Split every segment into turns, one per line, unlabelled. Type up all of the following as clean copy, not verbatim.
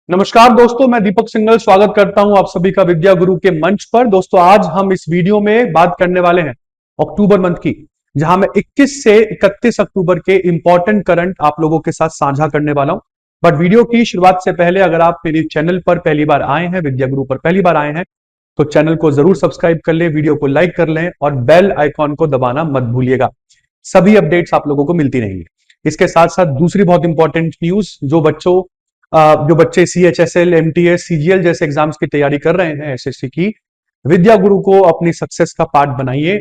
नमस्कार दोस्तों, मैं दीपक सिंघल स्वागत करता हूं आप सभी का विद्या गुरु के मंच पर। दोस्तों, आज हम इस वीडियो में बात करने वाले हैं अक्टूबर मंथ की, जहां मैं 21 से 31 अक्टूबर के इंपॉर्टेंट करंट आप लोगों के साथ साझा करने वाला हूं। बट वीडियो की शुरुआत से पहले अगर आप मेरे चैनल पर पहली बार आए हैं, विद्या गुरु पर पहली बार आए हैं, तो चैनल को जरूर सब्सक्राइब कर ले, वीडियो को लाइक कर लें और बेल आइकॉन को दबाना मत भूलिएगा। सभी अपडेट्स आप लोगों को मिलती रहेंगी। इसके साथ साथ दूसरी बहुत इंपॉर्टेंट न्यूज, जो बच्चे CHSL, MTS, CGL जैसे एग्जाम्स की तैयारी कर रहे हैं, SSC की, विद्या गुरु को अपनी सक्सेस का पार्ट बनाइए।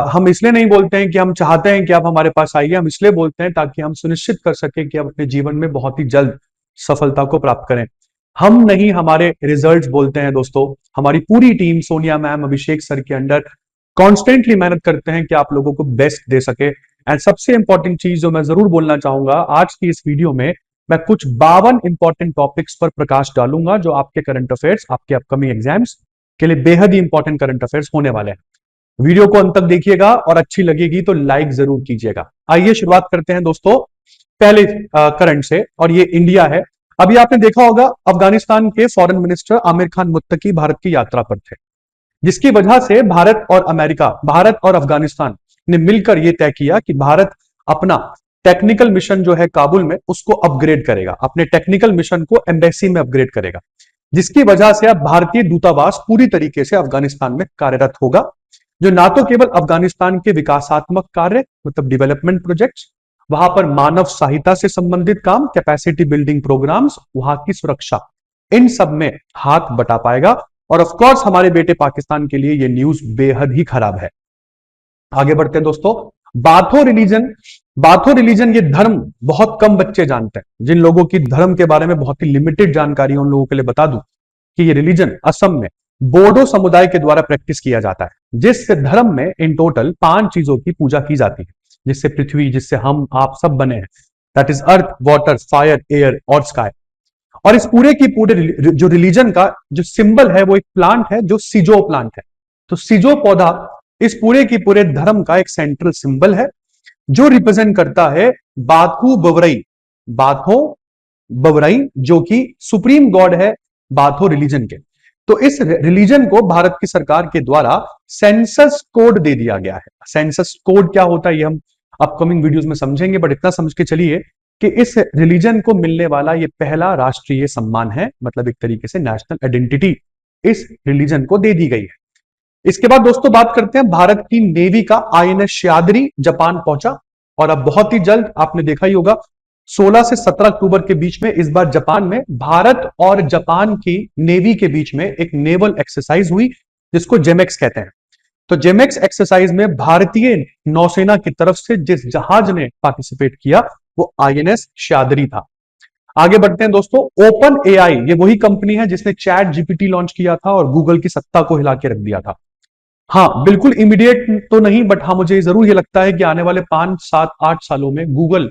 हम इसलिए नहीं बोलते हैं कि हम चाहते हैं कि आप हमारे पास आइए, हम इसलिए बोलते हैं ताकि हम सुनिश्चित कर सकें कि आप अपने जीवन में बहुत ही जल्द सफलता को प्राप्त करें। हम नहीं, हमारे रिजल्ट्स बोलते हैं दोस्तों। हमारी पूरी टीम सोनिया मैम, अभिषेक सर के अंडर कॉन्स्टेंटली मेहनत करते हैं कि आप लोगों को बेस्ट दे सके। एंड सबसे इंपॉर्टेंट चीज जो मैं जरूर बोलना चाहूंगा, आज की इस वीडियो में मैं कुछ 52 इंपॉर्टेंट टॉपिक्स पर प्रकाश डालूंगा जो आपके करंट अफेयर्स, आपके अपकमिंग एग्जाम्स के लिए बेहद ही इंपॉर्टेंट करंट अफेयर्स होने वाले हैं। वीडियो को अंत तक देखिएगा और अच्छी लगेगी तो लाइक जरूर कीजिएगा। आइए शुरुआत करते हैं दोस्तों पहले करंट से, और ये इंडिया है। अभी आपने देखा होगा, अफगानिस्तान के फॉरेन मिनिस्टर आमिर खान मुत्तकी भारत की यात्रा पर थे, जिसकी वजह से भारत और अमेरिका, भारत और अफगानिस्तान ने मिलकर यह तय किया कि भारत अपना टेक्निकल मिशन जो है काबुल में, उसको अपग्रेड करेगा, अपने टेक्निकल मिशन को एम्बेसी में अपग्रेड करेगा, जिसकी वजह से अब भारतीय दूतावास पूरी तरीके से अफगानिस्तान में कार्यरत होगा, जो ना तो केवल अफगानिस्तान के विकासात्मक कार्य मतलब डेवलपमेंट प्रोजेक्ट्स, वहां पर मानव सहायता से संबंधित काम, कैपेसिटी बिल्डिंग प्रोग्राम्स, वहां की सुरक्षा, इन सब में हाथ बटा पाएगा। और ऑफ कोर्स हमारे बेटे पाकिस्तान के लिए यह न्यूज बेहद ही खराब है। आगे बढ़ते हैं दोस्तों। बाथो रिलीजन ये धर्म बहुत कम बच्चे जानते हैं। जिन लोगों की धर्म के बारे में बहुत ही लिमिटेड जानकारी है, उन लोगों के लिए बता दूं कि ये रिलीजन असम में बोडो समुदाय के द्वारा प्रैक्टिस किया जाता है, जिस धर्म में इन टोटल 5 चीजों की पूजा की जाती है, जिससे पृथ्वी, जिससे हम आप सब बने हैं, that is earth, water, fire, air और स्काई। और इस पूरे की पूरे जो रिलीजन का जो सिंबल है वो एक प्लांट है, जो सिजो प्लांट है। तो सिजो पौधा इस पूरे की पूरे धर्म का एक सेंट्रल सिंबल है, जो रिप्रेजेंट करता है बाथो बवरई, जो कि सुप्रीम गॉड है बाथो रिलीजन के। तो इस रिलीजन को भारत की सरकार के द्वारा सेंसस कोड दे दिया गया है। सेंसस कोड क्या होता है ये हम अपकमिंग वीडियोस में समझेंगे, बट इतना समझ के चलिए कि इस रिलीजन को मिलने वाला ये पहला राष्ट्रीय सम्मान है, मतलब एक तरीके से नेशनल आइडेंटिटी इस रिलीजन को दे दी गई है। इसके बाद दोस्तों बात करते हैं भारत की नेवी का INS श्याद्री जापान पहुंचा, और अब बहुत ही जल्द, आपने देखा ही होगा, 16 से 17 अक्टूबर के बीच में इस बार जापान में भारत और जापान की नेवी के बीच में एक नेवल एक्सरसाइज हुई, जिसको जेमेक्स कहते हैं। तो जेमेक्स एक्सरसाइज में भारतीय नौसेना की तरफ से जिस जहाज ने पार्टिसिपेट किया वो INS श्याद्री था। आगे बढ़ते हैं दोस्तों। ओपन AI ये वही कंपनी है जिसने ChatGPT लॉन्च किया था और गूगल की सत्ता को हिला के रख दिया था। हाँ, बिल्कुल इमीडिएट तो नहीं, बट हाँ मुझे जरूर ये लगता है कि आने वाले 5, 7, 8 सालों में गूगल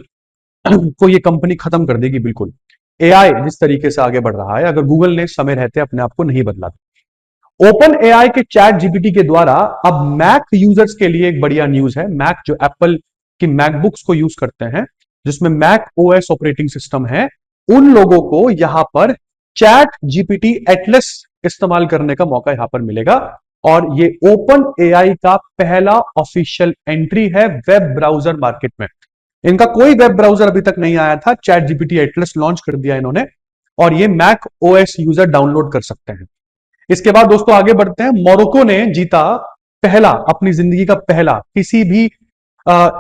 को ये कंपनी खत्म कर देगी। बिल्कुल AI जिस तरीके से आगे बढ़ रहा है, अगर गूगल ने समय रहते अपने आप को नहीं बदला। ओपन AI के ChatGPT के द्वारा अब मैक यूजर्स के लिए एक बढ़िया न्यूज है। मैक जो एप्पल की मैकबुक्स को यूज करते हैं, जिसमें मैक OS ऑपरेटिंग सिस्टम है, उन लोगों को यहां पर ChatGPT एटलस इस्तेमाल करने का मौका यहां पर मिलेगा। और ये ओपन AI का पहला ऑफिशियल एंट्री है वेब ब्राउजर मार्केट में। इनका कोई वेब ब्राउजर अभी तक नहीं आया था, ChatGPT एटलस लॉन्च कर दिया इन्होंने, और ये मैक OS यूजर डाउनलोड कर सकते हैं। इसके बाद दोस्तों आगे बढ़ते हैं। मोरक्को ने जीता पहला, अपनी जिंदगी का पहला किसी भी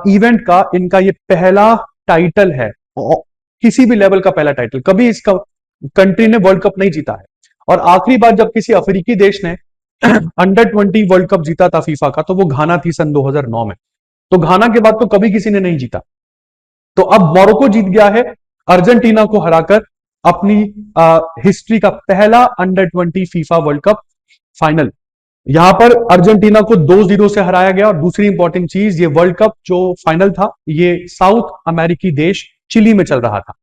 इवेंट का, इनका ये पहला टाइटल है, किसी भी लेवल का पहला टाइटल। कभी इसका कंट्री ने वर्ल्ड कप नहीं जीता है, और आखिरी बार जब किसी अफ्रीकी देश ने अंडर-20 वर्ल्ड कप जीता था फीफा का, तो वो घाना थी सन 2009 में। तो घाना के बाद तो कभी किसी ने नहीं जीता। तो अब मोरक्को जीत गया है अर्जेंटीना को हराकर अपनी हिस्ट्री का पहला अंडर-20 फीफा वर्ल्ड कप फाइनल। यहां पर अर्जेंटीना को 2-0 से हराया गया। और दूसरी इंपॉर्टेंट चीज, ये वर्ल्ड कप जो फाइनल था, ये साउथ अमेरिकी देश चिली में चल रहा था।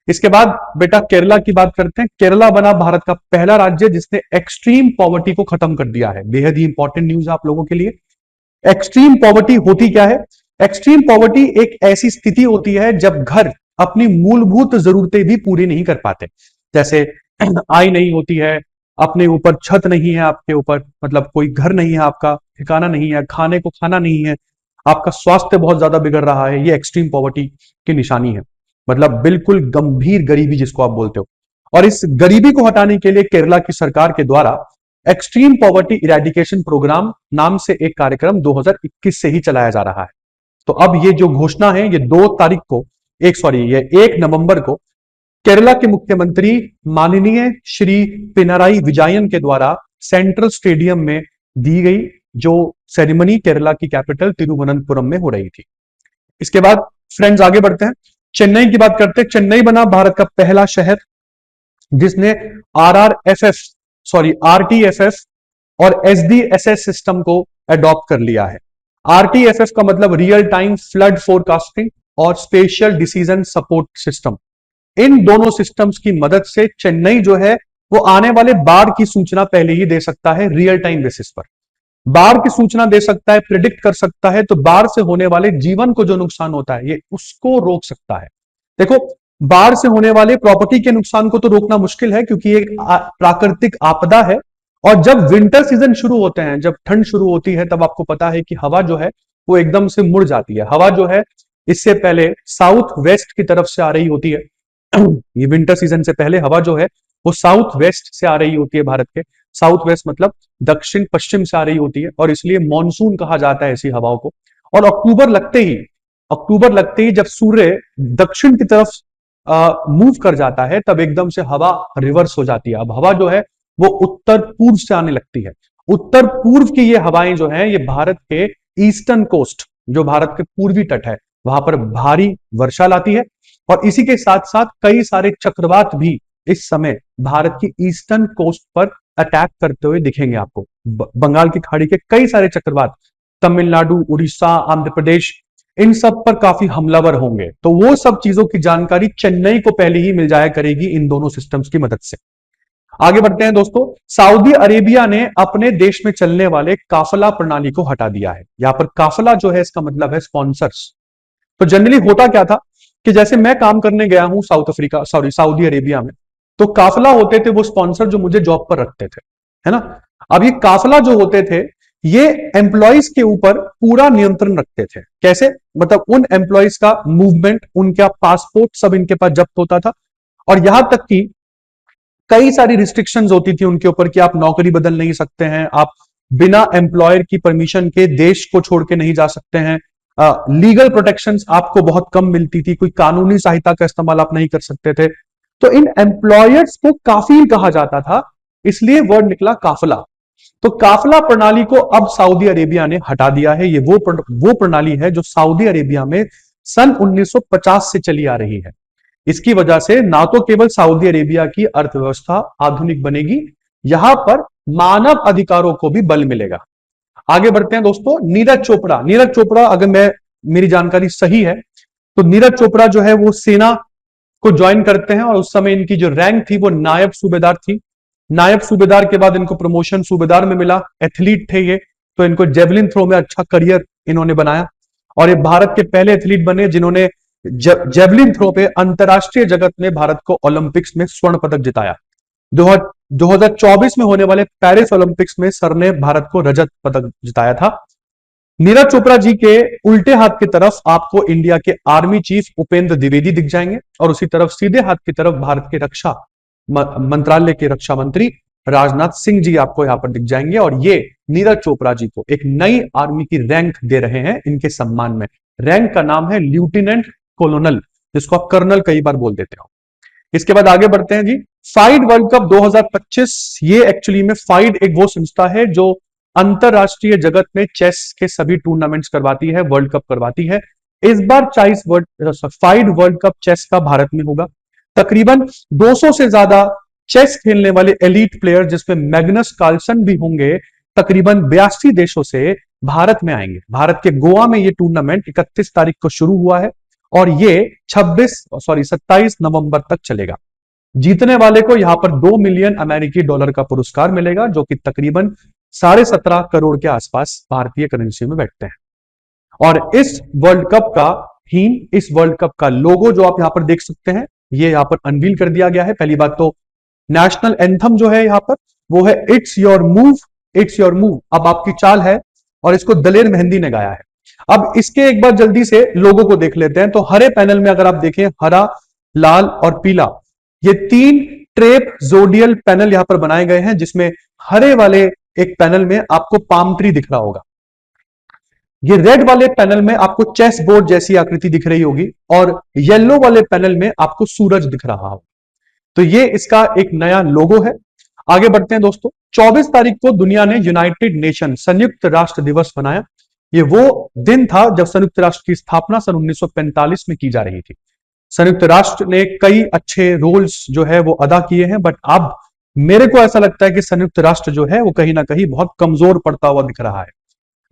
इसके बाद बेटा केरला की बात करते हैं। केरला बना भारत का पहला राज्य जिसने एक्सट्रीम पॉवर्टी को खत्म कर दिया है। बेहद ही इंपॉर्टेंट न्यूज आप लोगों के लिए। एक्सट्रीम पॉवर्टी होती क्या है? एक्सट्रीम पॉवर्टी एक ऐसी स्थिति होती है जब घर अपनी मूलभूत जरूरतें भी पूरी नहीं कर पाते। जैसे आय नहीं होती है, अपने ऊपर छत नहीं है, आपके ऊपर मतलब कोई घर नहीं है, आपका ठिकाना नहीं है, खाने को खाना नहीं है, आपका स्वास्थ्य बहुत ज्यादा बिगड़ रहा है, ये एक्सट्रीम पॉवर्टी की निशानी है। मतलब बिल्कुल गंभीर गरीबी जिसको आप बोलते हो। और इस गरीबी को हटाने के लिए केरला की सरकार के द्वारा एक्सट्रीम पॉवर्टी इरेडिकेशन प्रोग्राम नाम से एक कार्यक्रम 2021 से ही चलाया जा रहा है। तो अब ये जो घोषणा है, ये 2 तारीख को ये 1 नवंबर को केरला के मुख्यमंत्री माननीय श्री पिनाराई विजयन के द्वारा सेंट्रल स्टेडियम में दी गई, जो सेरेमनी केरला की कैपिटल तिरुवनंतपुरम में हो रही थी। इसके बाद फ्रेंड्स आगे बढ़ते हैं, चेन्नई की बात करते हैं। चेन्नई बना भारत का पहला शहर जिसने आरटीएफएफ और एसडीएसएस सिस्टम को अडॉप्ट कर लिया है। आरटीएफएफ का मतलब रियल टाइम फ्लड फोरकास्टिंग और स्पेशल डिसीजन सपोर्ट सिस्टम। इन दोनों सिस्टम्स की मदद से चेन्नई जो है वो आने वाले बाढ़ की सूचना पहले ही दे सकता है, रियल टाइम बेसिस पर बाढ़ की सूचना दे सकता है, प्रिडिक्ट कर सकता है। तो बाढ़ से होने वाले जीवन को जो नुकसान होता है, ये उसको रोक सकता है। देखो, बाढ़ से होने वाले प्रॉपर्टी के नुकसान को तो रोकना मुश्किल है क्योंकि एक प्राकृतिक आपदा है। और जब विंटर सीजन शुरू होते हैं, जब ठंड शुरू होती है, तब आपको पता है कि हवा जो है वो एकदम से मुड़ जाती है। हवा जो है इससे पहले साउथ वेस्ट की तरफ से आ रही होती है। ये विंटर सीजन से पहले हवा जो है वो साउथ वेस्ट से आ रही होती है। भारत के साउथ वेस्ट मतलब दक्षिण पश्चिम से आ रही होती है, और इसलिए मॉनसून कहा जाता है ऐसी हवाओं को। और अक्टूबर लगते ही जब सूर्य दक्षिण की तरफ मूव कर जाता है, तब एकदम से हवा रिवर्स हो जाती है। अब हवा जो है वो उत्तर पूर्व से आने लगती है। उत्तर पूर्व की ये हवाएं जो हैं, ये भारत के ईस्टर्न कोस्ट, जो भारत के पूर्वी तट है, वहां पर भारी वर्षा लाती है। और इसी के साथ साथ कई सारे चक्रवात भी इस समय भारत की ईस्टर्न कोस्ट पर अटैक करते हुए दिखेंगे आपको। बंगाल की खाड़ी के कई सारे चक्रवात तमिलनाडु, उड़ीसा, आंध्र प्रदेश, इन सब पर काफी हमलावर होंगे। तो वो सब चीजों की जानकारी चेन्नई को पहले ही मिल जाया करेगी इन दोनों सिस्टम्स की मदद से। आगे बढ़ते हैं दोस्तों, सऊदी अरेबिया ने अपने देश में चलने वाले काफला प्रणाली को हटा दिया है। यहां पर काफला जो है इसका मतलब है स्पॉन्सर्स। तो जनरली होता क्या था कि जैसे मैं काम करने गया हूं सऊदी अरेबिया में, तो काफला होते थे वो स्पॉन्सर जो मुझे जॉब पर रखते थे, है ना। अब ये काफला जो होते थे, ये एम्प्लॉयज के ऊपर पूरा नियंत्रण रखते थे। कैसे? मतलब उन एम्प्लॉयज का मूवमेंट, उनका पासपोर्ट सब इनके पास जब्त होता था। और यहां तक कि कई सारी रिस्ट्रिक्शंस होती थी उनके ऊपर कि आप नौकरी बदल नहीं सकते हैं, आप बिना एम्प्लॉयर की परमिशन के देश को छोड़ के नहीं जा सकते हैं, लीगल प्रोटेक्शंस आपको बहुत कम मिलती थी, कोई कानूनी सहायता का इस्तेमाल आप नहीं कर सकते थे। तो इन एम्प्लॉयर्स को काफिल कहा जाता था, इसलिए वर्ड निकला काफला। तो काफला प्रणाली को अब सऊदी अरेबिया ने हटा दिया है। ये वो प्रणाली है जो सऊदी अरेबिया में सन 1950 से चली आ रही है। इसकी वजह से ना तो केवल सऊदी अरेबिया की अर्थव्यवस्था आधुनिक बनेगी, यहां पर मानव अधिकारों को भी बल मिलेगा। आगे बढ़ते हैं दोस्तों, नीरज चोपड़ा अगर मेरी जानकारी सही है तो नीरज चोपड़ा जो है वो सेना को ज्वाइन करते हैं, और उस समय इनकी जो रैंक थी वो नायब सूबेदार थी। नायब सूबेदार के बाद इनको प्रमोशन सूबेदार में मिला। एथलीट थे ये, तो इनको जेवलिन थ्रो में अच्छा करियर इन्होंने बनाया, और ये भारत के पहले एथलीट बने जिन्होंने जेवलिन थ्रो पे अंतरराष्ट्रीय जगत में भारत को ओलंपिक्स में स्वर्ण पदक जिताया। 2024 में होने वाले पेरिस ओलंपिक्स में सर ने भारत को रजत पदक जिताया था। नीरज चोपड़ा जी के उल्टे हाथ की तरफ आपको इंडिया के आर्मी चीफ उपेंद्र द्विवेदी दिख जाएंगे, और उसी तरफ सीधे हाथ की तरफ भारत के रक्षा मंत्रालय के रक्षा मंत्री राजनाथ सिंह जी आपको यहां पर दिख जाएंगे। और ये नीरज चोपड़ा जी को एक नई आर्मी की रैंक दे रहे हैं इनके सम्मान में। रैंक का नाम है लेफ्टिनेंट कॉलोनल, जिसको आप कर्नल कई बार बोल देते हो। इसके बाद आगे बढ़ते हैं जी, फाइड वर्ल्ड कप 2025। ये एक्चुअली में फाइड एक वो संस्था है जो अंतरराष्ट्रीय जगत में चेस के सभी टूर्नामेंट्स करवाती है, वर्ल्ड कप करवाती है। इस बार फाइड वर्ल्ड कप चेस का भारत में होगा। तकरीबन 200 से ज्यादा चेस खेलने वाले एलीट प्लेयर, जिसमें मैग्नस कार्लसन भी होंगे, तकरीबन 82 देशों से भारत में आएंगे। भारत के गोवा में ये टूर्नामेंट 31 तारीख को शुरू हुआ है, और ये 27 नवंबर तक चलेगा। जीतने वाले को यहां पर $2 मिलियन अमेरिकी डॉलर का पुरस्कार मिलेगा, जो कि तकरीबन 17.5 करोड़ के आसपास भारतीय करेंसी में बैठते हैं। और इस वर्ल्ड कप का लोगो जो आप यहां पर देख सकते हैं, ये यहां पर अनवील कर दिया गया है। पहली बात तो नेशनल एंथम जो है यहां पर वो है it's your move, it's your move, अब आपकी चाल है, और इसको दलेर मेहंदी ने गाया है। अब इसके एक बार जल्दी से लोगों को देख लेते हैं। तो हरे पैनल में अगर आप देखें, हरा, लाल और पीला, ये तीन ट्रेप जोडियल पैनल यहां पर बनाए गए हैं, जिसमें हरे वाले एक पैनल में आपको पाम ट्री दिख रहा होगा, ये रेड वाले पैनल में आपको चेस बोर्ड जैसी आकृति दिख रही होगी, और येलो वाले पैनल में आपको सूरज दिख रहा होगा। तो ये इसका एक नया लोगो है। आगे बढ़ते हैं दोस्तों। 24 तारीख को दुनिया ने यूनाइटेड नेशन संयुक्त राष्ट्र दिवस मनाया। ये वो दिन था जब संयुक्त राष्ट्र की स्थापना सन 1945 में की जा रही थी। संयुक्त राष्ट्र ने कई अच्छे रोल्स जो है वो अदा किए हैं, बट अब मेरे को ऐसा लगता है कि संयुक्त राष्ट्र जो है वो कहीं ना कहीं बहुत कमजोर पड़ता हुआ दिख रहा है।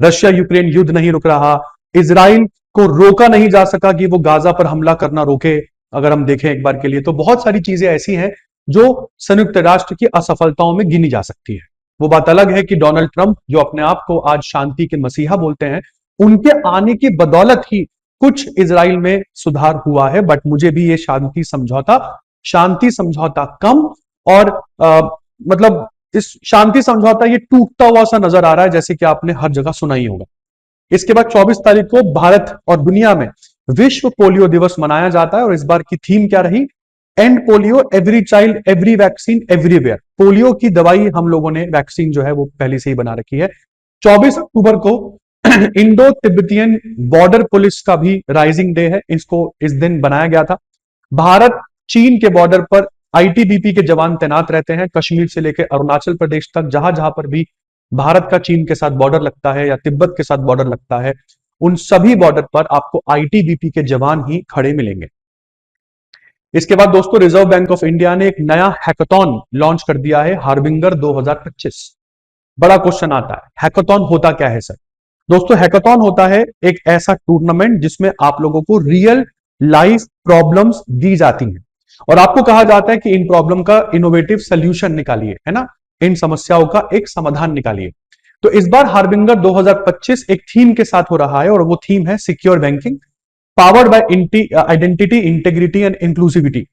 रशिया यूक्रेन युद्ध नहीं रुक रहा, इजराइल को रोका नहीं जा सका कि वो गाजा पर हमला करना रोके। अगर हम देखें एक बार के लिए, तो बहुत सारी चीजें ऐसी हैं जो संयुक्त राष्ट्र की असफलताओं में गिनी जा सकती है। वो बात अलग है कि डोनाल्ड ट्रंप, जो अपने आप को आज शांति के मसीहा बोलते हैं, उनके आने की बदौलत ही कुछ इजराइल में सुधार हुआ है, बट मुझे भी ये शांति समझौता कम और मतलब इस शांति समझौता ये टूटता हुआ सा नजर आ रहा है, जैसे कि आपने हर जगह सुना ही होगा। इसके बाद 24 तारीख को भारत और दुनिया में विश्व पोलियो दिवस मनाया जाता है, और इस बार की थीम क्या रही? And polio, every child, every vaccine, everywhere. Polio की दवाई हम लोगों ने, वैक्सीन जो है वो पहले से ही बना रखी है। 24 अक्टूबर को इंडो तिब्बतियन बॉर्डर पुलिस का भी राइजिंग डे है, इसको इस दिन बनाया गया था। भारत चीन के बॉर्डर पर आईटीबीपी के जवान तैनात रहते हैं, कश्मीर से लेकर अरुणाचल प्रदेश तक, जहां जहां पर भी भारत का चीन के साथ बॉर्डर लगता है या तिब्बत के साथ बॉर्डर लगता है, उन सभी बॉर्डर पर आपको आईटीबीपी के जवान ही खड़े मिलेंगे। इसके बाद दोस्तों, रिजर्व बैंक ऑफ इंडिया ने एक नया हैकाथॉन लॉन्च कर दिया है, हार्बिंगर 2025। बड़ा क्वेश्चन आता है, हैकाथॉन होता क्या है सर? दोस्तों, हैकाथॉन होता है एक ऐसा टूर्नामेंट जिसमें आप लोगों को रियल लाइफ प्रॉब्लम्स दी जाती हैं, और आपको कहा जाता है कि इन प्रॉब्लम का इनोवेटिव सोल्यूशन निकालिए, है ना, इन समस्याओं का एक समाधान निकालिए। तो इस बार हार्बिंगर 2025 एक थीम के साथ हो रहा है, और वो थीम है secure banking, powered by identity, integrity and inclusivity.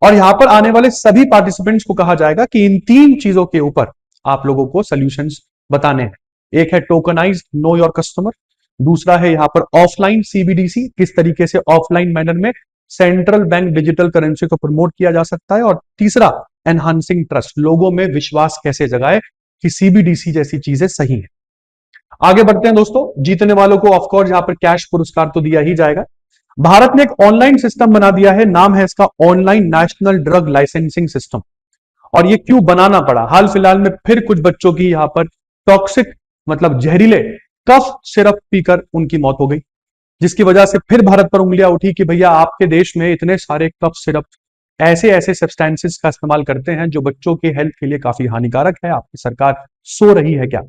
और यहां पर आने वाले सभी पार्टिसिपेंट्स को कहा जाएगा कि इन तीन चीजों के ऊपर आप लोगों को सोल्यूशंस बताने हैं। एक है टोकनाइज्ड नो योर कस्टमर, दूसरा है यहां पर ऑफलाइन सीबीडीसी, किस तरीके से ऑफलाइन मैनर में सेंट्रल बैंक डिजिटल करेंसी को प्रमोट किया जा सकता है, और तीसरा एनहांसिंग ट्रस्ट, लोगों में विश्वास कैसे जगाए कि सीबीडीसी जैसी चीजें सही हैं। आगे बढ़ते हैं दोस्तों। जीतने वालों को ऑफकोर्स यहां पर कैश पुरस्कार तो दिया ही जाएगा। भारत ने एक ऑनलाइन सिस्टम बना दिया है, नाम है इसका online national drug licensing system. और ये क्यों बनाना पड़ा? हाल फिलहाल में फिर कुछ बच्चों की यहां पर टॉक्सिक मतलब जहरीले कफ सिरप पीकर उनकी मौत हो गई, जिसकी वजह से फिर भारत पर उंगलियां उठी कि भैया आपके देश में इतने सारे कफ सिरप ऐसे ऐसे सब्सटेंसेस का इस्तेमाल करते हैं जो बच्चों की हेल्थ के लिए काफी हानिकारक है, आपकी सरकार सो रही है क्या?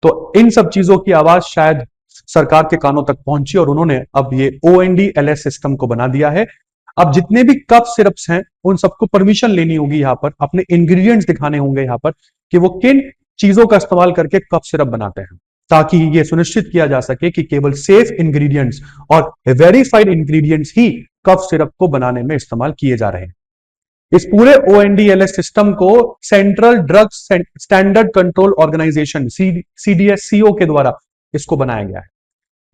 तो इन सब चीजों की आवाज शायद सरकार के कानों तक पहुंची, और उन्होंने अब ये ONDLS सिस्टम को बना दिया है। अब जितने भी कफ सिरप्स हैं उन सबको परमिशन लेनी होगी, यहां पर अपने इंग्रेडिएंट्स दिखाने होंगे यहां पर कि वो किन चीजों का इस्तेमाल करके कफ सिरप बनाते हैं, ताकि ये सुनिश्चित किया जा सके कि केवल सेफ इंग्रेडिएंट्स और वेरीफाइड इंग्रेडिएंट्स ही कफ सिरप को बनाने में इस्तेमाल किए जा रहे हैं। इस पूरे ONDLS सिस्टम को central drug standard control organisation CDSCO के द्वारा इसको बनाया गया है।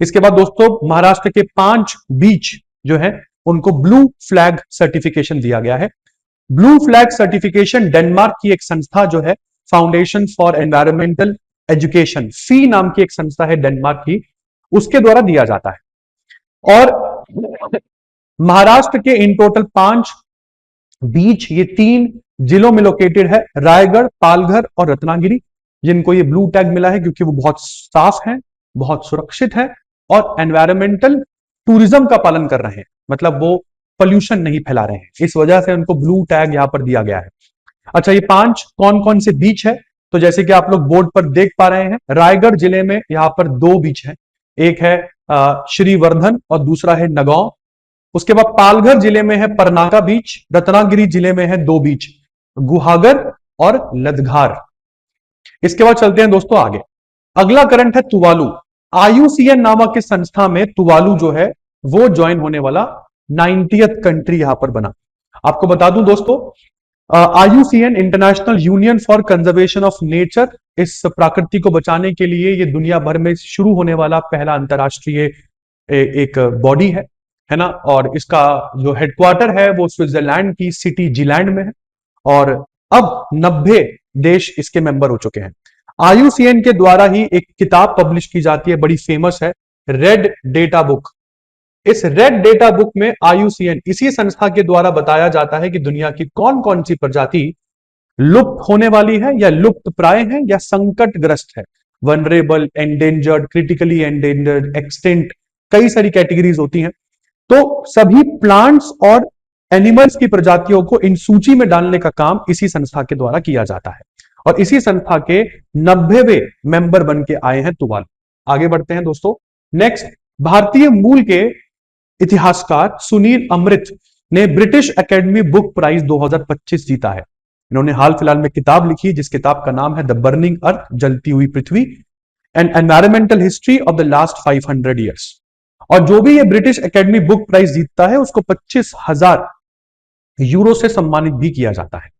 इसके बाद दोस्तों, महाराष्ट्र के 5 बीच जो है उनको ब्लू फ्लैग सर्टिफिकेशन दिया गया है। ब्लू फ्लैग सर्टिफिकेशन डेनमार्क की एक संस्था जो है, फाउंडेशन फॉर एनवायरमेंटल एजुकेशन, फी नाम की एक संस्था है डेनमार्क की, उसके द्वारा दिया जाता है। और महाराष्ट्र के इन टोटल 5 बीच ये 3 जिलों में लोकेटेड है, रायगढ़, पालघर और रत्नागिरी, जिनको ये ब्लू टैग मिला है क्योंकि वो बहुत साफ है, बहुत सुरक्षित है और एनवायरमेंटल टूरिज्म का पालन कर रहे हैं, मतलब वो पोल्यूशन नहीं फैला रहे हैं, इस वजह से उनको ब्लू टैग यहां पर दिया गया है। अच्छा, ये 5 कौन कौन से बीच है? तो जैसे कि आप लोग बोर्ड पर देख पा रहे हैं, रायगढ़ जिले में यहां पर 2 बीच हैं, एक है श्रीवर्धन और दूसरा है नगांव। उसके बाद पालघर जिले में है परनाका बीच, रत्नागिरी जिले में है 2 बीच, गुहागर और लदघार। इसके बाद चलते हैं दोस्तों आगे। अगला करंट है तुवालू। IUCN नामक की संस्था में तुवालू जो है वो ज्वाइन होने वाला 90th कंट्री यहां पर बना। आपको बता दूं दोस्तों, IUCN international union for conservation of nature, इस प्रकृति को बचाने के लिए ये दुनिया भर में शुरू होने वाला पहला अंतरराष्ट्रीय एक बॉडी है ना। और इसका जो हेडक्वार्टर है वो स्विट्जरलैंड की सिटी जीलैंड में है और अब 90 देश इसके मेंबर हो चुके हैं। IUCN के द्वारा ही एक किताब पब्लिश की जाती है, बड़ी फेमस है, रेड डेटा बुक। इस रेड डेटा बुक में IUCN इसी संस्था के द्वारा बताया जाता है कि दुनिया की कौन कौन सी प्रजाति लुप्त होने वाली है या लुप्त प्राय है या संकटग्रस्त है, vulnerable, endangered, critically endangered, extinct, कई सारी कैटेगरीज होती हैं। तो सभी प्लांट्स और एनिमल्स की प्रजातियों को इन सूची में डालने का काम इसी संस्था के द्वारा किया जाता है और इसी संस्था के 90वें मेंबर बन के आए हैं तुवालू। आगे बढ़ते हैं दोस्तों। नेक्स्ट, भारतीय मूल के इतिहासकार सुनील अमृत ने ब्रिटिश एकेडमी बुक प्राइज 2025 जीता है। इन्होंने हाल फिलहाल में किताब लिखी जिस किताब का नाम है द बर्निंग अर्थ, जलती हुई पृथ्वी, an environmental history of the last 500 years. और जो भी ये ब्रिटिश एकेडमी बुक प्राइज जीतता है उसको 25,000 यूरो से सम्मानित भी किया जाता है।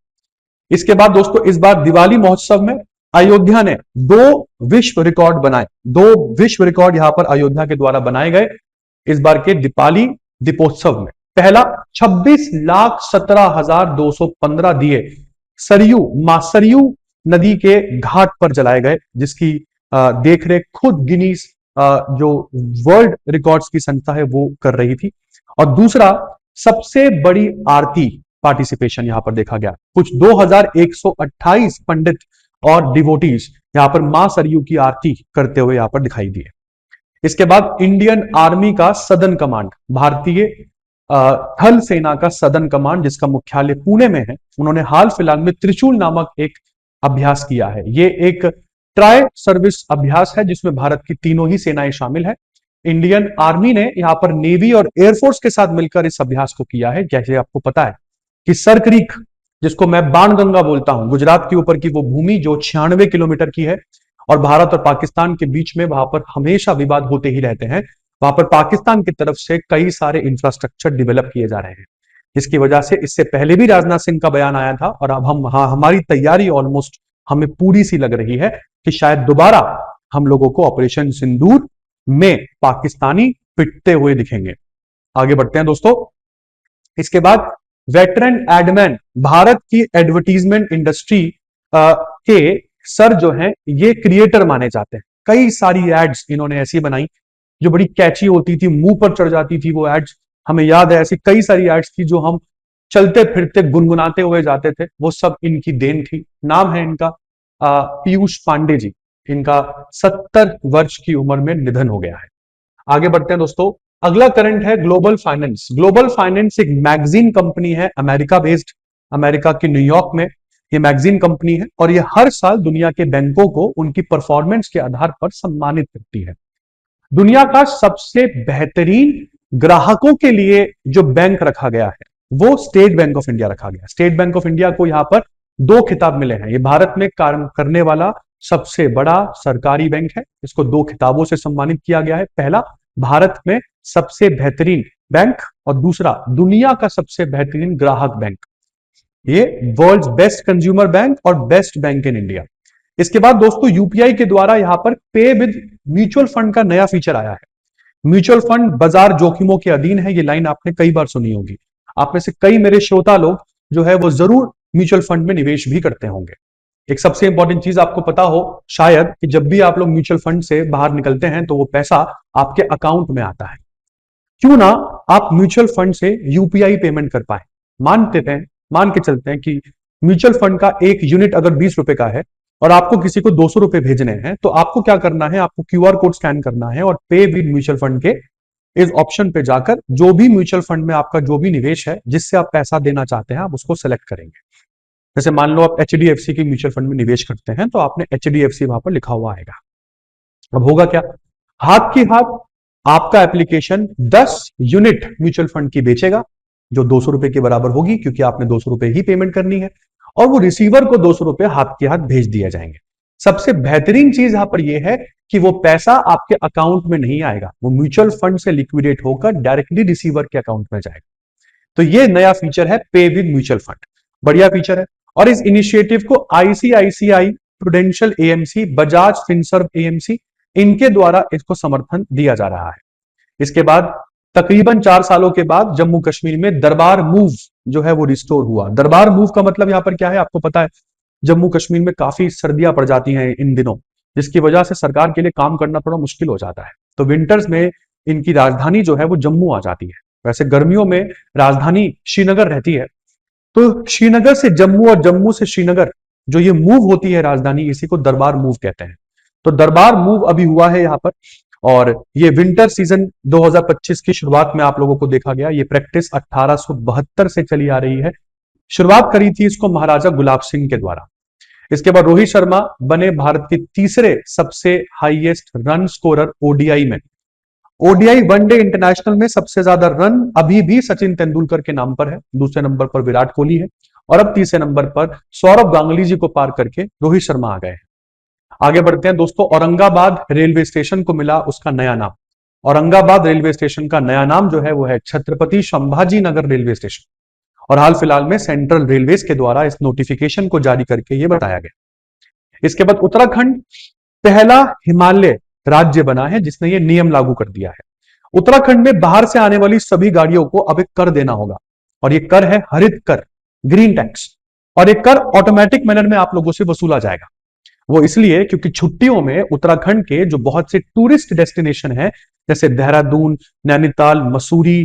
इसके बाद दोस्तों इस बार दिवाली महोत्सव में अयोध्या ने 2 विश्व रिकॉर्ड बनाए। 2 विश्व रिकॉर्ड यहां पर अयोध्या के द्वारा बनाए गए इस बार के दीपावली दीपोत्सव में। पहला 26,17,215 दिए मां सरयू नदी के घाट पर जलाए गए, जिसकी देखरेख खुद गिनीज जो वर्ल्ड रिकॉर्ड्स की संस्था है वो कर रही थी। और दूसरा, सबसे बड़ी आरती पार्टिसिपेशन यहां पर देखा गया। कुछ 2128 पंडित और डिवोटीज यहां पर मां सरयू की आरती करते हुए यहां पर दिखाई दिए। इसके बाद इंडियन आर्मी का सदर्न कमांड, भारतीय थल सेना का सदर्न कमांड जिसका मुख्यालय पुणे में है, उन्होंने हाल फिलहाल में त्रिशूल नामक एक अभ्यास किया है। ये एक ट्राई सर्विस अभ्यास है जिसमें भारत की तीनों ही सेनाएं शामिल है। इंडियन आर्मी ने यहां पर नेवी और एयरफोर्स के साथ मिलकर इस अभ्यास को किया है। जैसे आपको पता है कि सरक्रीक, जिसको मैं बाणगंगा बोलता हूं, गुजरात के ऊपर की वो भूमि जो 96 किलोमीटर की है और भारत और पाकिस्तान के बीच में वहां पर हमेशा विवाद होते ही रहते हैं। वहां पर पाकिस्तान की तरफ से कई सारे इंफ्रास्ट्रक्चर डेवलप किए जा रहे हैं, जिसकी वजह से इससे पहले भी राजनाथ सिंह का बयान आया था और अब हमारी तैयारी ऑलमोस्ट हमें पूरी सी लग रही है कि शायद दोबारा हम लोगों को ऑपरेशन सिंदूर में पाकिस्तानी पिटते हुए दिखेंगे। आगे बढ़ते हैं दोस्तों। इसके बाद वेटरन एडमैन, भारत की एडवर्टीजमेंट इंडस्ट्री के सर जो हैं ये क्रिएटर माने जाते हैं। कई सारी एड्स इन्होंने ऐसी बनाई जो बड़ी कैची होती थी, मुंह पर चढ़ जाती थी वो एड्स। हमें याद है ऐसी कई सारी एड्स थी जो हम चलते फिरते गुनगुनाते हुए जाते थे, वो सब इनकी देन थी। नाम है इनका पीयूष पांडे जी। इनका 70 वर्ष की उम्र में निधन हो गया है। आगे बढ़ते हैं दोस्तों। अगला करंट है ग्लोबल फाइनेंस। ग्लोबल फाइनेंस एक मैगजीन कंपनी है, अमेरिका बेस्ड, अमेरिका के न्यूयॉर्क में ये मैगजीन कंपनी है और ये हर साल दुनिया के बैंकों को उनकी परफॉर्मेंस के आधार पर सम्मानित करती है। दुनिया का सबसे बेहतरीन ग्राहकों के लिए जो बैंक रखा गया है वो स्टेट बैंक ऑफ इंडिया रखा गया। स्टेट बैंक ऑफ इंडिया को यहां पर 2 खिताब मिले हैं। ये भारत में काम करने वाला सबसे बड़ा सरकारी बैंक है, इसको 2 खिताबों से सम्मानित किया गया है। पहला, भारत में सबसे बेहतरीन बैंक और दूसरा, दुनिया का सबसे बेहतरीन ग्राहक बैंक। ये वर्ल्ड्स बेस्ट कंज्यूमर बैंक और बेस्ट बैंक इन इंडिया। इसके बाद दोस्तों यूपीआई के द्वारा यहां पर पे विद म्यूचुअल फंड का नया फीचर आया है। म्यूचुअल फंड बाजार जोखिमों के अधीन है, ये लाइन आपने कई बार सुनी होगी। आप में से कई मेरे श्रोता लोग जो है वो जरूर म्यूचुअल फंड में निवेश भी करते होंगे। एक सबसे इंपॉर्टेंट चीज आपको पता हो शायद कि जब भी आप लोग म्यूचुअल फंड से बाहर निकलते हैं तो वो पैसा आपके अकाउंट में आता है। क्यों ना आप म्यूचुअल फंड से यूपीआई पेमेंट कर पाए। मान के चलते हैं कि म्यूचुअल फंड का एक यूनिट अगर 20 रुपए का है और आपको किसी को 200 रुपए भेजने हैं, तो आपको क्या करना है, आपको क्यूआर कोड स्कैन करना है और पे विद म्यूचुअल फंड के इस ऑप्शन पे जाकर जो भी म्यूचुअल फंड में आपका जो भी निवेश है जिससे आप पैसा देना चाहते हैं आप उसको सेलेक्ट करेंगे। जैसे मान लो आप एचडीएफसी की म्यूचुअल फंड में निवेश करते हैं तो आपने एचडीएफसी वहां पर लिखा हुआ आएगा। अब होगा क्या, हाथ की हाथ आपका एप्लीकेशन 10 यूनिट म्यूचुअल फंड की बेचेगा जो 200 रुपए के बराबर होगी, क्योंकि आपने 200 रुपए ही पेमेंट करनी है, और वो रिसीवर को 200 रुपए हाथ के हाथ भेज दिए जाएंगे। सबसे बेहतरीन चीज यहां पर यह है कि वो पैसा आपके अकाउंट में नहीं आएगा, वो म्यूचुअल फंड से लिक्विडेट होकर डायरेक्टली रिसीवर के अकाउंट में जाएगा। तो ये नया फीचर है पे विद म्यूचुअल फंड। बढ़िया फीचर है। और इस इनिशिएटिव को ICICI Prudential AMC, Bajaj Finserv AMC, इनके द्वारा इसको समर्थन दिया जा रहा है। इसके बाद तकरीबन 4 सालों के बाद जम्मू कश्मीर में दरबार मूव जो है वो रिस्टोर हुआ। दरबार मूव का मतलब यहां पर क्या है आपको पता है, जम्मू कश्मीर में काफी सर्दियां पड़ जाती हैं इन दिनों, जिसकी वजह से सरकार के लिए काम करना थोड़ा मुश्किल हो जाता है। तो विंटर्स में इनकी राजधानी जो है वो जम्मू आ जाती है। वैसे गर्मियों में राजधानी श्रीनगर रहती है, तो श्रीनगर से जम्मू और जम्मू से श्रीनगर जो ये मूव होती है राजधानी, इसी को दरबार मूव कहते हैं। तो दरबार मूव अभी हुआ है यहाँ पर, और ये विंटर सीजन 2025 की शुरुआत में आप लोगों को देखा गया। ये प्रैक्टिस 1872 से चली आ रही है। शुरुआत करी थी इसको महाराजा गुलाब सिंह के द्वारा। इसके बाद रोहित शर्मा बने भारत के तीसरे सबसे हाईएस्ट रन स्कोरर ओडीआई में। ओडीआई वनडे इंटरनेशनल में सबसे ज्यादा रन अभी भी सचिन तेंदुलकर के नाम पर है। दूसरे नंबर पर विराट कोहली है, और अब तीसरे नंबर पर सौरभ गांगुली जी को पार करके रोहित शर्मा आ गए हैं। आगे बढ़ते हैं दोस्तों। औरंगाबाद रेलवे स्टेशन को मिला उसका नया नाम। औरंगाबाद रेलवे स्टेशन का नया नाम जो है वो है छत्रपति संभाजी नगर रेलवे स्टेशन। और हाल फिलहाल में सेंट्रल रेलवेज के द्वारा इस नोटिफिकेशन को जारी करके ये बताया गया। इसके बाद उत्तराखंड पहला हिमालय राज्य बना है जिसने ये नियम लागू कर दिया है। उत्तराखंड में बाहर से आने वाली सभी गाड़ियों को अब एक कर देना होगा, और ये कर है हरित कर, ग्रीन टैक्स। और ये कर ऑटोमेटिक मैनर में आप लोगों से वसूला जाएगा। वो इसलिए क्योंकि छुट्टियों में उत्तराखंड के जो बहुत से टूरिस्ट डेस्टिनेशन है, जैसे देहरादून, नैनीताल, मसूरी,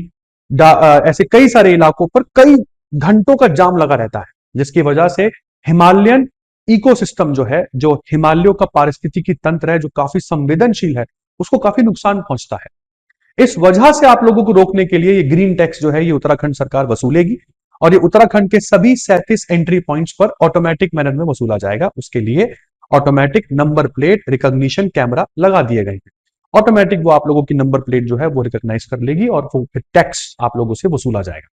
ऐसे कई सारे इलाकों पर कई घंटों का जाम लगा रहता है, जिसकी वजह से हिमालयन इकोसिस्टम जो है, जो हिमालयों का पारिस्थितिकी तंत्र है, जो काफी संवेदनशील है, उसको काफी नुकसान पहुंचता है। इस वजह से आप लोगों को रोकने के लिए ये ग्रीन टैक्स जो है ये उत्तराखंड सरकार वसूलेगी, और ये उत्तराखंड के सभी 37 एंट्री पॉइंट्स पर ऑटोमेटिक मैनर में वसूला जाएगा। उसके लिए automatic number plate recognition camera लगा दिए गए हैं। ऑटोमेटिक वो आप लोगों की नंबर प्लेट जो है वो रिकॉग्नाइज कर लेगी, और वो टैक्स आप लोगों से वसूला जाएगा।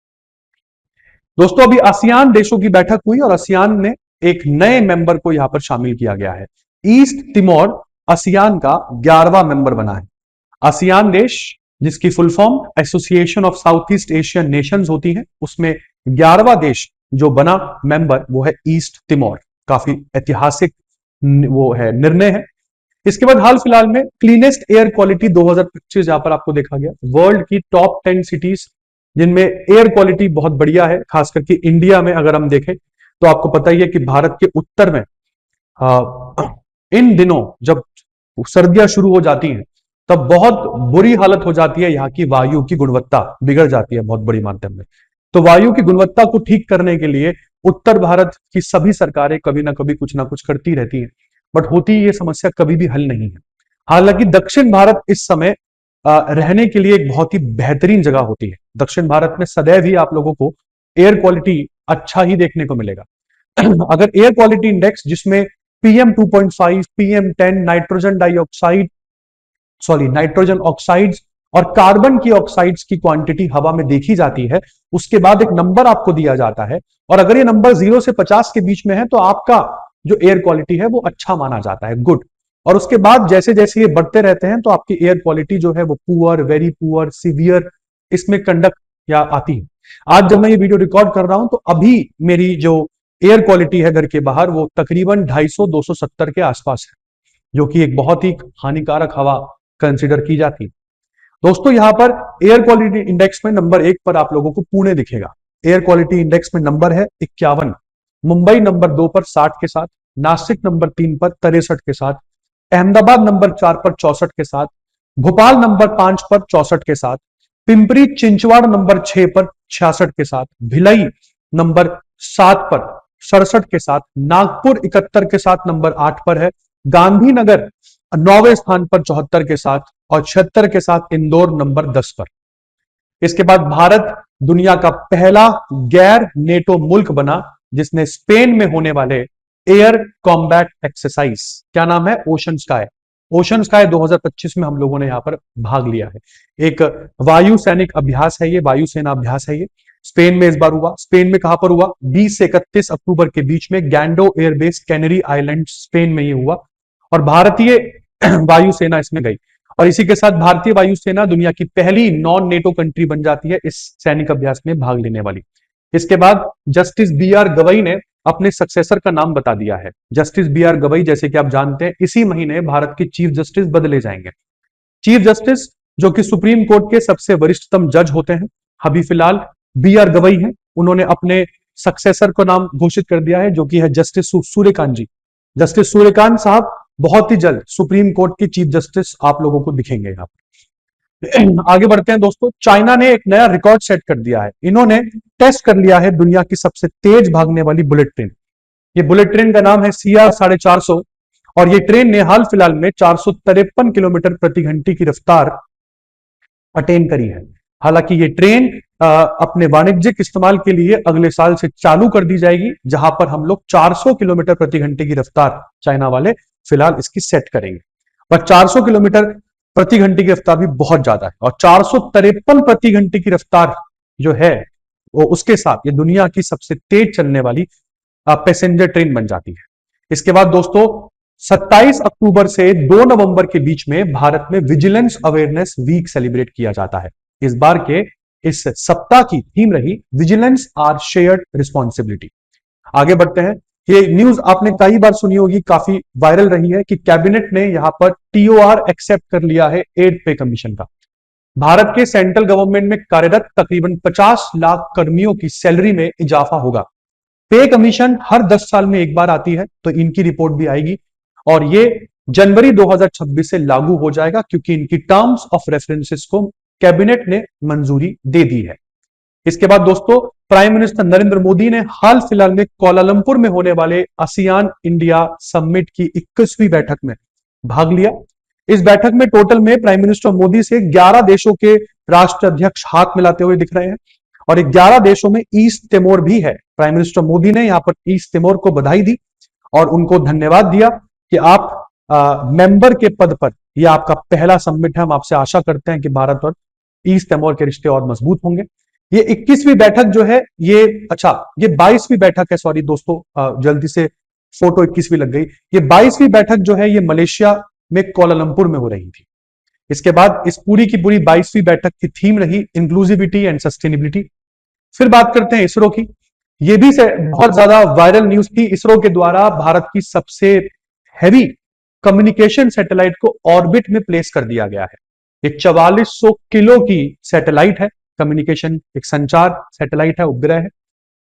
दोस्तों अभी आसियान देशों की बैठक हुई, और आसियान में एक नए मेंबर को यहां पर शामिल किया गया है। ईस्ट तिमोर आसियान का 11वां मेंबर बना है। आसियान देश, जिसकी full form association of south east Asian Nations होती है, उसमें 11वां देश जो बना मेंबर वो है ईस्ट तिमोर। काफी ऐतिहासिक वो है, निर्णय है। इसके बाद हाल फिलहाल में क्लीनेस्ट एयर क्वालिटी 2025 यहां पर आपको देखा गया। वर्ल्ड की टॉप 10 सिटीज जिनमें एयर क्वालिटी बहुत बढ़िया है, खास करके इंडिया में अगर हम देखें तो आपको पता ही है कि भारत के उत्तर में इन दिनों जब सर्दियां शुरू हो जाती हैं तब बहुत बुरी हालत हो जाती है, यहाँ की वायु की गुणवत्ता बिगड़ जाती है बहुत बड़ी मात्रा में। तो वायु की गुणवत्ता को ठीक करने के लिए उत्तर भारत की सभी सरकारें कभी ना कभी कुछ ना कुछ करती रहती हैं, बट होती ये समस्या कभी भी हल नहीं है। हालांकि दक्षिण भारत इस समय रहने के लिए एक बहुत ही बेहतरीन जगह होती है। दक्षिण भारत में सदैव ही आप लोगों को एयर क्वालिटी अच्छा ही देखने को मिलेगा। अगर एयर क्वालिटी इंडेक्स जिसमें PM 2.5, PM 10, नाइट्रोजन ऑक्साइड्स और कार्बन की ऑक्साइड्स की क्वांटिटी हवा में देखी जाती है, उसके बाद एक नंबर आपको दिया जाता है, और अगर ये नंबर 0 से 50 के बीच में है तो आपका जो एयर क्वालिटी है वो अच्छा माना जाता है, गुड। और उसके बाद जैसे जैसे ये बढ़ते रहते हैं तो आपकी एयर क्वालिटी जो है वो पुअर, वेरी पुअर, सीवियर, इसमें कंडक्ट या आती है। आज जब मैं ये वीडियो रिकॉर्ड कर रहा हूं तो अभी मेरी जो एयर क्वालिटी है घर के बाहर वो तकरीबन 250-270 के आसपास है, जो कि एक बहुत ही हानिकारक हवा कंसिडर की जाती है। दोस्तों यहां पर एयर क्वालिटी इंडेक्स में नंबर 1 पर आप लोगों को पुणे दिखेगा। एयर क्वालिटी इंडेक्स में नंबर है 51। मुंबई नंबर 2 पर 60 के साथ, नासिक नंबर 3 पर 63 के साथ, अहमदाबाद नंबर 4 पर 64 के साथ, भोपाल नंबर 5 पर 64 के साथ, पिंपरी चिंचवाड़ नंबर 6 पर 66 के साथ, भिलाई नंबर 7 पर 67 के साथ, नागपुर 71 के साथ नंबर 8 पर है, गांधीनगर 9वें स्थान पर 74 के साथ, और 76 के साथ इंदौर नंबर 10 पर। इसके बाद भारत दुनिया का पहला गैर नेटो मुल्क बना जिसने स्पेन में होने वाले एयर कॉम्बैट एक्सरसाइज, क्या नाम है, ओशन स्काई। ओशन स्काई 2025 में हम लोगों ने यहां पर भाग लिया है। एक वायु सैनिक अभ्यास है ये, वायुसेना अभ्यास है ये। स्पेन में इस बार हुआ। स्पेन में कहां पर हुआ? 20 से 31 अक्टूबर के बीच में गैंडो एयरबेस, कैनरी आइलैंड, स्पेन में ये हुआ, और भारतीय वायुसेना इसमें गई। और इसी के साथ भारतीय वायुसेना दुनिया की पहली नॉन नेटो कंट्री बन जाती है इस सैनिक अभ्यास में भाग लेने वाली। इसके बाद जस्टिस बी आर गवई ने अपने सक्सेसर का नाम बता दिया है। जस्टिस बी आर गवई, जैसे कि आप जानते हैं, इसी महीने भारत के चीफ जस्टिस बदले जाएंगे। चीफ जस्टिस जो कि सुप्रीम कोर्ट के सबसे वरिष्ठतम जज होते हैं, अभी फिलहाल बी आर गवई हैं। उन्होंने अपने सक्सेसर को नाम घोषित कर दिया है, जो कि है जस्टिस सूर्यकांत जी। जस्टिस सूर्यकांत साहब बहुत ही जल्द सुप्रीम कोर्ट के चीफ जस्टिस आप लोगों को दिखेंगे यहाँ पर। आगे बढ़ते हैं दोस्तों। चाइना ने एक नया रिकॉर्ड सेट कर दिया है। इन्होंने टेस्ट कर लिया है दुनिया की सबसे तेज भागने वाली बुलेट ट्रेन। ये बुलेट ट्रेन का नाम है CR 450 और ये ट्रेन ने हाल फिलहाल में 453 किलोमीटर प्रति घंटे की रफ्तार अटेन करी है। हालांकि ये ट्रेन अपने वाणिज्यिक इस्तेमाल के लिए अगले साल से चालू कर दी जाएगी, जहां पर हम लोग 400 किलोमीटर प्रति घंटे की रफ्तार चाइना वाले फिलहाल इसकी सेट करेंगे। पर 400 किलोमीटर प्रति घंटे की रफ्तार भी बहुत ज्यादा है, और 453 प्रति घंटे की रफ्तार जो है वो उसके साथ ये दुनिया की सबसे तेज चलने वाली पैसेंजर ट्रेन बन जाती है। इसके बाद दोस्तों 27 अक्टूबर से 2 नवंबर के बीच में भारत में विजिलेंस अवेयरनेस वीक सेलिब्रेट किया जाता है। इस बार के इस सप्ताह की थीम रही विजिलेंस आर शेयर्ड रिस्पॉन्सिबिलिटी। आगे बढ़ते हैं। ये न्यूज आपने कई बार सुनी होगी, काफी वायरल रही है कि कैबिनेट ने यहां पर TOR एक्सेप्ट कर लिया है 8 पे कमीशन का। भारत के सेंट्रल गवर्नमेंट में कार्यरत तकरीबन 50 लाख कर्मियों की सैलरी में इजाफा होगा। पे कमीशन हर 10 साल में एक बार आती है, तो इनकी रिपोर्ट भी आएगी और ये जनवरी 2026 से लागू हो जाएगा, क्योंकि इनकी टर्म्स ऑफ रेफरेंसेस को कैबिनेट ने मंजूरी दे दी है। इसके बाद दोस्तों प्राइम मिनिस्टर नरेंद्र मोदी ने हाल फिलहाल में कुआलालंपुर में होने वाले आसियान इंडिया समिट की 21वीं बैठक में भाग लिया। इस बैठक में टोटल में प्राइम मिनिस्टर मोदी से 11 देशों के राष्ट्राध्यक्ष हाथ मिलाते हुए दिख रहे हैं, और 11 देशों में ईस्ट तिमोर भी है। प्राइम मिनिस्टर मोदी ने यहां पर ईस्ट तिमोर को बधाई दी और उनको धन्यवाद दिया कि आप मेंबर के पद पर, यह आपका पहला समिट है। हम आपसे आशा करते हैं कि भारत और ईस्ट तिमोर के रिश्ते और मजबूत होंगे। ये 21वीं बैठक जो है ये 22वीं बैठक है, सॉरी दोस्तों, जल्दी से फोटो 21वीं लग गई। ये 22वीं बैठक जो है ये मलेशिया में कुआलालंपुर में हो रही थी। इसके बाद इस पूरी की पूरी 22वीं बैठक की थीम रही इंक्लूसिविटी एंड सस्टेनेबिलिटी। फिर बात करते हैं इसरो की। ये भी बहुत ज्यादा वायरल न्यूज थी। इसरो के द्वारा भारत की सबसे हैवी कम्युनिकेशन सैटेलाइट को ऑर्बिट में प्लेस कर दिया गया है। ये 4400 किलो की सैटेलाइट है, कम्युनिकेशन एक संचार सैटेलाइट है, उपग्रह है,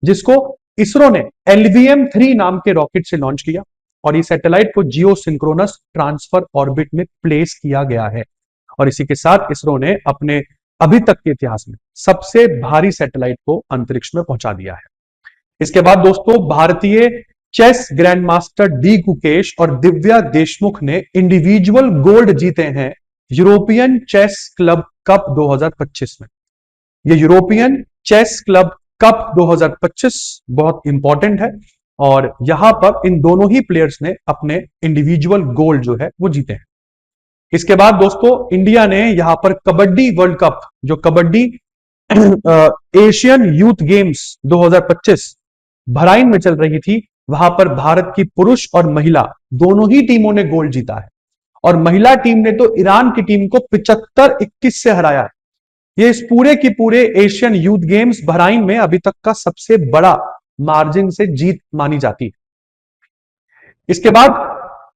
जिसको इसरो ने LVM-3 नाम के रॉकेट से लॉन्च किया और इस सैटेलाइट को जियो सिंक्रोनस ट्रांसफर ऑर्बिट में प्लेस किया गया है। और इसी के साथ इसरो ने अपने अभी तक के इतिहास में सबसे भारी सैटेलाइट को अंतरिक्ष में पहुंचा दिया है। इसके बाद दोस्तों भारतीय chess grand master D Gukesh और दिव्या देशमुख ने इंडिविजुअल गोल्ड जीते हैं यूरोपियन चेस क्लब कप 2025 में। ये यूरोपियन चेस क्लब कप 2025 बहुत इंपॉर्टेंट है और यहां पर इन दोनों ही प्लेयर्स ने अपने इंडिविजुअल गोल्ड जो है वो जीते हैं। इसके बाद दोस्तों इंडिया ने यहां पर कबड्डी वर्ल्ड कप, जो kabaddi Asian youth games 2025 Bahrain में चल रही थी, वहां पर भारत की पुरुष और महिला दोनों ही टीमों ने गोल्ड जीता है। और महिला टीम ने तो ईरान की टीम को 75-21 से हराया है। ये इस पूरे की पूरे एशियन यूथ गेम्स बहराइन में अभी तक का सबसे बड़ा मार्जिन से जीत मानी जाती है। इसके बाद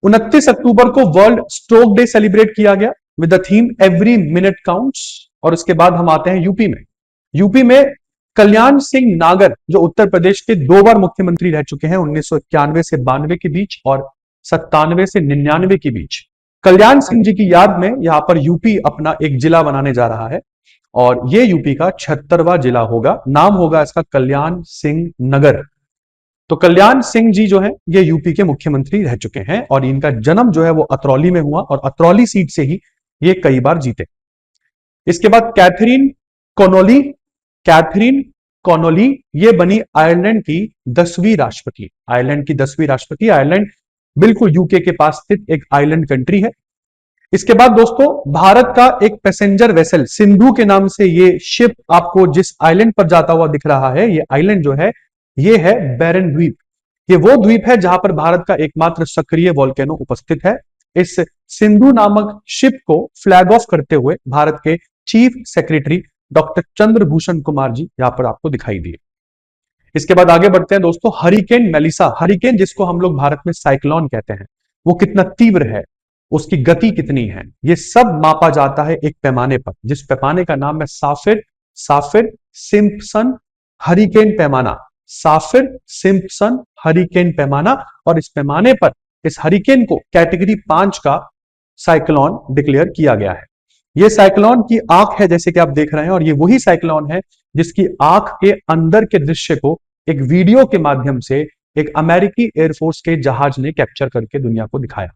29 अक्टूबर को वर्ल्ड स्ट्रोक डे सेलिब्रेट किया गया with the theme every minute counts. और उसके बाद हम आते हैं यूपी में। यूपी में कल्याण सिंह नागर, जो उत्तर प्रदेश के 2 बार मुख्यमंत्री रह चुके हैं, 1991 से 92 के बीच और 97 से 99 के बीच, कल्याण सिंह जी की याद में यहां पर यूपी अपना एक जिला बनाने जा रहा है और ये यूपी का 76वां जिला होगा। नाम होगा इसका कल्याण सिंह नगर। तो कल्याण सिंह जी जो है ये यूपी के मुख्यमंत्री रह चुके हैं और इनका जन्म जो है वो अतरौली में हुआ और अतरौली सीट से ही ये कई बार जीते। इसके बाद कैथरीन कॉनोली ये बनी आयरलैंड की 10वीं राष्ट्रपति। आयरलैंड की 10वीं राष्ट्रपति। आयरलैंड बिल्कुल यूके के पास स्थित एक आइलैंड कंट्री है। इसके बाद दोस्तों भारत का एक पैसेंजर वेसल सिंधु के नाम से ये शिप आपको जिस आइलैंड पर जाता हुआ दिख रहा है, ये आइलैंड जो है ये है बैरन द्वीप। ये वो द्वीप है जहां पर भारत का एकमात्र सक्रिय वोल्केनो उपस्थित है। इस सिंधु नामक शिप को फ्लैग ऑफ करते हुए भारत के chief secretary doctor Chandrabhushan Kumar ji यहां पर आपको दिखाई दिए। इसके बाद आगे बढ़ते हैं दोस्तों, हरिकेन मेलिसा। हरिकेन जिसको हम लोग भारत में साइक्लोन कहते हैं, वो कितना तीव्र है, उसकी गति कितनी है, ये सब मापा जाता है एक पैमाने पर, जिस पैमाने का नाम है साफिर साफिर सिम्पसन हरिकेन पैमाना। साफिर सिम्पसन हरिकेन पैमाना। और इस पैमाने पर इस हरिकेन को कैटेगरी 5 का साइक्लोन डिक्लेयर किया गया है। यह साइक्लोन की आंख है जैसे कि आप देख रहे हैं, और ये वही साइक्लोन है जिसकी आंख के अंदर के दृश्य को एक वीडियो के माध्यम से एक अमेरिकी एयरफोर्स के जहाज ने कैप्चर करके दुनिया को दिखाया।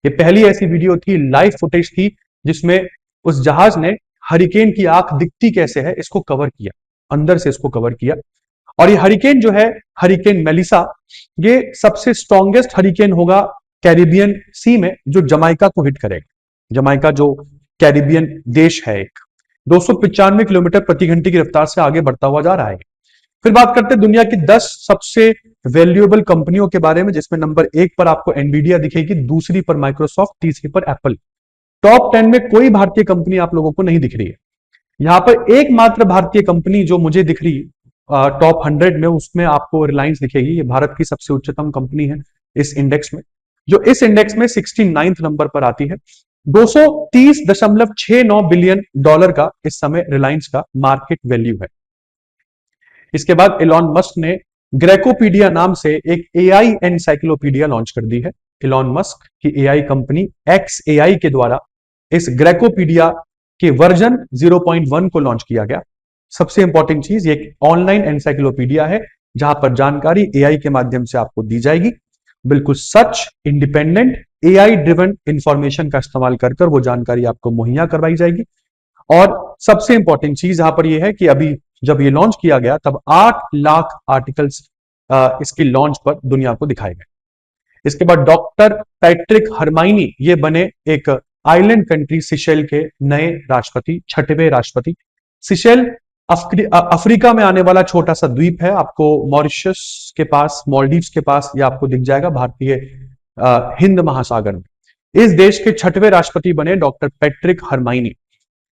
ये पहली ऐसी वीडियो थी, लाइव फुटेज थी, जिसमें उस जहाज ने हरिकेन की आंख दिखती कैसे है इसको कवर किया, अंदर से इसको कवर किया। और ये हरिकेन जो है, हरिकेन मेलिसा, ये सबसे स्ट्रॉन्गेस्ट हरिकेन होगा कैरिबियन सी में, जो जमाइका को हिट करेगा। जमाइका जो कैरिबियन देश है, एक 295 किलोमीटर प्रति घंटे की रफ्तार से आगे बढ़ता हुआ जा रहा है। फिर बात करते हैं दुनिया की 10 सबसे वैल्यूएबल कंपनियों के बारे में, जिसमें नंबर 1 पर आपको एनवीडिया दिखेगी, दूसरी पर माइक्रोसॉफ्ट, तीसरी पर एप्पल। टॉप 10 में कोई भारतीय कंपनी आप लोगों को नहीं दिख रही है। यहां पर एकमात्र भारतीय कंपनी जो मुझे दिख रही टॉप 100 में, उसमें आपको रिलायंस दिखेगी। ये भारत की सबसे उच्चतम कंपनी है इस इंडेक्स में, जो इस इंडेक्स में 69 नंबर पर आती है। 230.69 बिलियन डॉलर का इस समय रिलायंस का मार्केट वैल्यू है। इसके बाद एलॉन मस्क ने ग्रेकोपीडिया नाम से एक एआई एनसाइक्लोपीडिया लॉन्च कर दी है। एलॉन मस्क की एआई कंपनी XAI के द्वारा इस ग्रेकोपीडिया के वर्जन 0.1 को लॉन्च किया गया। सबसे इंपॉर्टेंट चीज, ये एक ऑनलाइन एनसाइक्लोपीडिया है जहां पर जानकारी एआई के माध्यम से आपको दी जाएगी। बिल्कुल सच, इंडिपेंडेंट, एआई ड्रिवन इंफॉर्मेशन का इस्तेमाल कर वो जानकारी आपको मुहैया करवाई जाएगी। और सबसे इंपॉर्टेंट चीज यहां पर यह है कि अभी जब ये लॉन्च किया गया तब 8 लाख आर्टिकल्स इसकी लॉन्च पर दुनिया को दिखाए गए। इसके बाद डॉक्टर पैट्रिक हरमाइनी ये बने एक आइलैंड कंट्री सिशेल के नए राष्ट्रपति, 6वें राष्ट्रपति। सिशेल अफ्रीका में आने वाला छोटा सा द्वीप है, आपको मॉरिशस के पास, मालदीव्स के पास, ये आपको दिख जाएगा भारतीय हिंद महासागर में। इस देश के 6वें राष्ट्रपति बने डॉक्टर पैट्रिक हरमाइनी।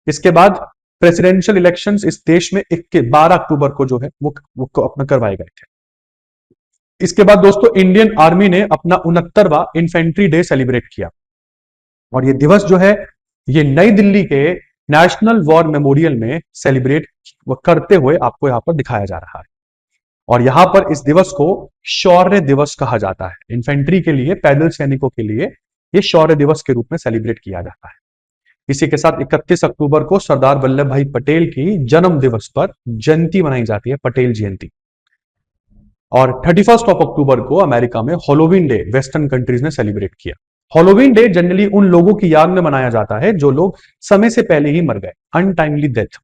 इसके बाद प्रेसिडेंशियल इलेक्शंस इस देश में 12 अक्टूबर को जो है वो अपना करवाए गए थे। इसके बाद दोस्तों इंडियन आर्मी ने अपना 69वां इन्फेंट्री डे सेलिब्रेट किया, और ये दिवस जो है ये नई दिल्ली के नेशनल वॉर मेमोरियल में सेलिब्रेट करते हुए आपको यहां पर दिखाया जा रहा है। और यहां पर इस दिवस को शौर्य दिवस कहा जाता है। इन्फेंट्री के लिए, पैदल सैनिकों के लिए ये शौर्य दिवस के रूप में सेलिब्रेट किया जाता है। इसी के साथ 31 अक्टूबर को सरदार वल्लभ भाई पटेल की जन्म दिवस पर जयंती मनाई जाती है, पटेल जयंती। और 31 अक्टूबर को अमेरिका में हैलोवीन डे वेस्टर्न कंट्रीज ने सेलिब्रेट किया। हैलोवीन डे जनरली उन लोगों की याद में मनाया जाता है जो लोग समय से पहले ही मर गए, अनटाइमली डेथ।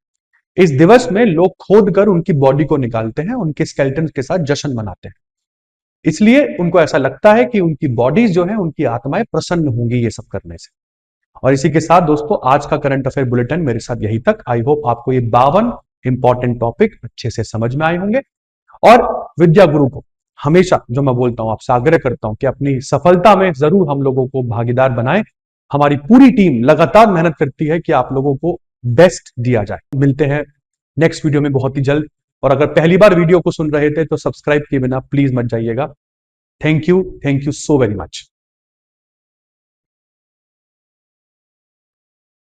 इस दिवस में लोग खोद कर उनकी बॉडी को निकालते हैं, उनके स्केलेटन के साथ जश्न मनाते हैं। इसलिए उनको ऐसा लगता है कि उनकी बॉडीज जो है, उनकी आत्माएं प्रसन्न होंगी ये सब करने से। और इसी के साथ दोस्तों आज का करंट अफेयर बुलेटिन मेरे साथ यही तक। आई होप आपको ये 52 इंपॉर्टेंट टॉपिक अच्छे से समझ में आए होंगे। और विद्या गुरु को हमेशा जो मैं बोलता हूं, आपसे आग्रह करता हूं कि अपनी सफलता में जरूर हम लोगों को भागीदार बनाएं। हमारी पूरी टीम लगातार मेहनत करती है कि आप लोगों को बेस्ट दिया जाए। मिलते हैं नेक्स्ट वीडियो में बहुत ही जल्द। और अगर पहली बार वीडियो को सुन रहे थे तो सब्सक्राइब किए बिना प्लीज मत जाइएगा। Thank you so very much.